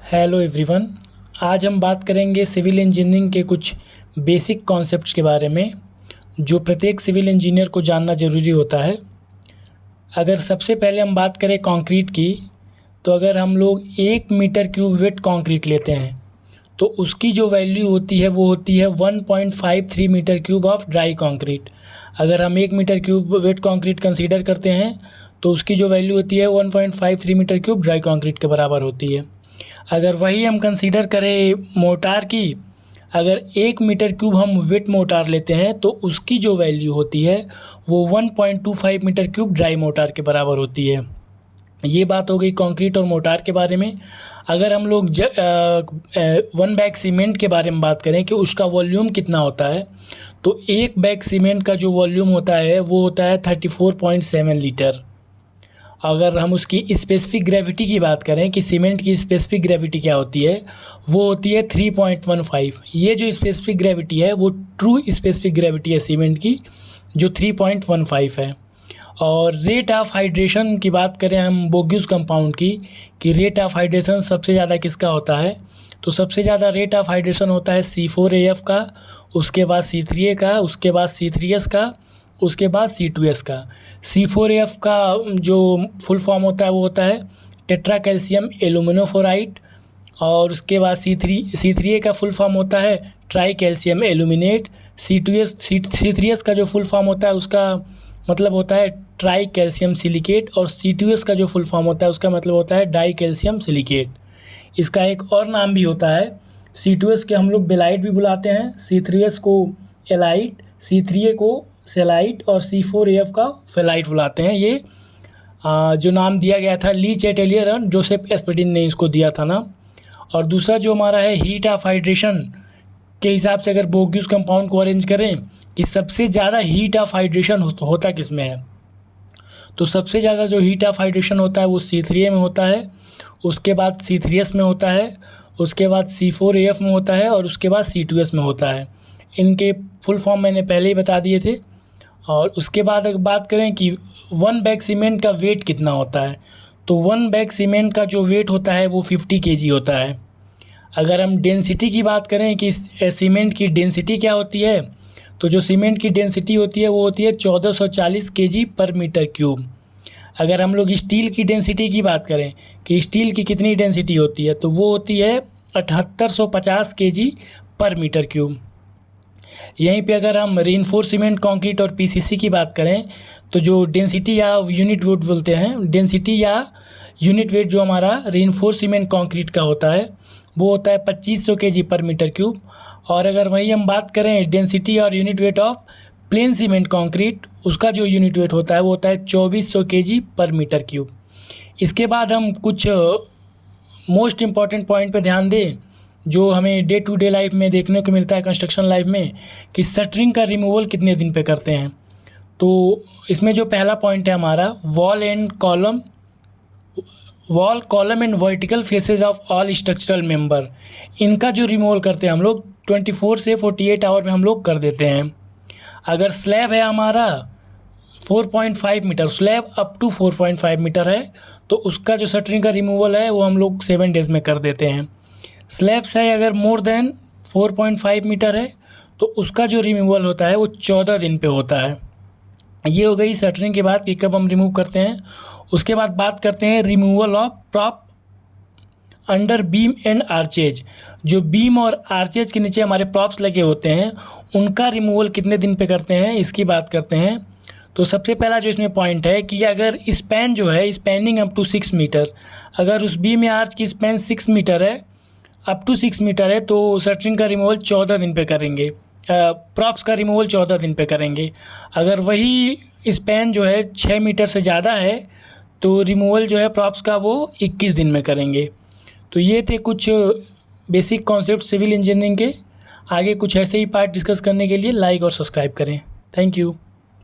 Hello everyone. आज हम बात करेंगे सिविल इंजीनियरिंग के कुछ बेसिक कॉन्सेप्ट्स के बारे में जो प्रत्येक सिविल इंजीनियर को जानना ज़रूरी होता है। अगर सबसे पहले हम बात करें कंक्रीट की, तो अगर हम लोग 1 मीटर क्यूब वेट कंक्रीट लेते हैं तो उसकी जो वैल्यू होती है वो होती है 1.53 metre cube of dry concrete. अगर हम 1 metre cube wet concrete consider करते हैं तो उसकी जो वैल्यू होती है 1.53 मीटर क्यूब ड्राई कंक्रीट के बराबर होती है। अगर वही हम कंसीडर करें मोटार की, अगर 1 मीटर क्यूब हम वेट मोटार लेते हैं तो उसकी जो वैल्यू होती है वो 1.25 मीटर क्यूब ड्राई मोटार के बराबर होती है। ये बात हो गई कंक्रीट और मोटार के बारे में। अगर हम लोग 1 बैग सीमेंट के बारे में बात करें कि उसका वॉल्यूम कितना होता है, तो 1 बैग सीमेंट का जो वॉल्यूम होता है वो होता है 34.7 लीटर। अगर हम उसकी स्पेसिफिक ग्रेविटी की बात करें कि सीमेंट की स्पेसिफिक ग्रेविटी क्या होती है, वो होती है 3.15। ये जो स्पेसिफिक ग्रेविटी है वो ट्रू स्पेसिफिक ग्रेविटी है सीमेंट की, जो 3.15 है। और रेट ऑफ हाइड्रेशन की बात करें हम बोग्यूस कंपाउंड की, कि रेट ऑफ हाइड्रेशन सबसे ज़्यादा किसका होता है, तो सबसे ज़्यादा रेट ऑफ हाइड्रेशन होता है C4AF का, उसके बाद C3A का, उसके बाद C3S का, उसके बाद C2S का। C4AF का जो फुल फॉर्म होता है वो होता है टेट्रा कैल्शियम एल्यूमिनोफोराइड, और उसके बाद C3A का फुल फॉर्म होता है ट्राई कैल्शियम एल्यूमिनेट। C3S का जो फुल फॉर्म होता है उसका मतलब होता है ट्राई कैल्शियम सिलिकेट, और C2S का जो फुल फॉर्म होता है उसका मतलब होता है डाई कैल्शियम सिलिकेट। इसका एक और नाम भी होता है, C2S के हम लोग बेलाइट भी बुलाते हैं, C3S को एलाइट, C3A को सेलाइट और C4AF का फेलाइट बुलाते हैं। ये जो नाम दिया गया था ली चैटेलियर और जोसेफ एस्पेडिन ने इसको दिया था ना। और दूसरा जो हमारा है हीट ऑफ हाइड्रेशन के हिसाब से, अगर बोग्यूस कंपाउंड को अरेंज करें कि सबसे ज़्यादा हीट ऑफ हाइड्रेशन होता किस में है, तो सबसे ज़्यादा जो हीट ऑफ हाइड्रेशन होता है वो C3A में होता है, उसके बाद C3S में होता है, उसके बाद C4AF में होता है, और उसके बाद C2S में होता है। इनके फुल फॉर्म मैंने पहले ही बता दिए थे। और उसके बाद अगर बात करें कि 1 बैग सीमेंट का वेट कितना होता है, तो 1 बैग सीमेंट का जो वेट होता है वो 50 kg होता है। अगर हम डेंसिटी की बात करें कि सीमेंट की डेंसिटी क्या होती है, तो जो सीमेंट की डेंसिटी होती है वो होती है 1440 kg पर मीटर क्यूब। अगर हम लोग स्टील की डेंसिटी की बात करें कि स्टील की कितनी डेंसिटी होती है, तो वो होती है 7850 kg पर मीटर क्यूब। यहीं पे अगर हम रीइंफोर्स सीमेंट कंक्रीट और PCC की बात करें, तो जो डेंसिटी या यूनिट वेट बोलते हैं, डेंसिटी या यूनिट वेट जो हमारा रीइंफोर्स सीमेंट कंक्रीट का होता है वो होता है 2500 kg पर मीटर क्यूब। और अगर वही हम बात करें डेंसिटी और unit weight of plane cement concrete, उसका जो यूनिट वेट होता है वो होता है 2400 kg पर मीटर क्यूब। इसके बाद हम कुछ मोस्ट इम्पॉर्टेंट पॉइंट पे ध्यान दें जो हमें डे टू डे लाइफ में देखने को मिलता है कंस्ट्रक्शन लाइफ में, कि शटरिंग का रिमूवल कितने दिन पे करते हैं। तो इसमें जो पहला पॉइंट है हमारा wall column and vertical faces of all structural member, इनका जो रिमूवल करते हैं हम लोग 24 से 48 आवर में हम लोग कर देते हैं। अगर स्लैब है हमारा 4.5 metre, slab up to 4.5 metre है, तो उसका जो शटरिंग का रिमूवल है वो हम लोग 7 डेज़ में कर देते हैं। स्लैब्स है अगर मोर देन 4.5 मीटर है, तो उसका जो रिमूवल होता है वो 14 दिन पे होता है। ये हो गई शटरिंग की बात कि कब हम रिमूव करते हैं। उसके बाद बात करते हैं removal of prop under beam and arches. जो बीम और आर्चेज के नीचे हमारे प्रॉप्स लगे होते हैं उनका रिमूवल कितने दिन पे करते हैं, इसकी बात करते हैं। तो सबसे पहला जो इसमें पॉइंट है कि अगर स्पैन जो है स्पैनिंग अप टू 6 मीटर, अगर उस बीम या आर्च की स्पैन 6 मीटर है, अप टू 6 मीटर है, तो शटरिंग का रिमूवल 14 दिन पे करेंगे, प्रॉप्स का रिमूवल 14 दिन पे करेंगे। अगर वही स्पैन जो है 6 मीटर से ज़्यादा है तो रिमूवल जो है प्रॉप्स का वो 21 दिन में करेंगे। तो ये थे कुछ बेसिक कॉन्सेप्ट सिविल इंजीनियरिंग के। आगे कुछ ऐसे ही पार्ट डिस्कस करने के लिए लाइक और सब्सक्राइब करें। Thank you.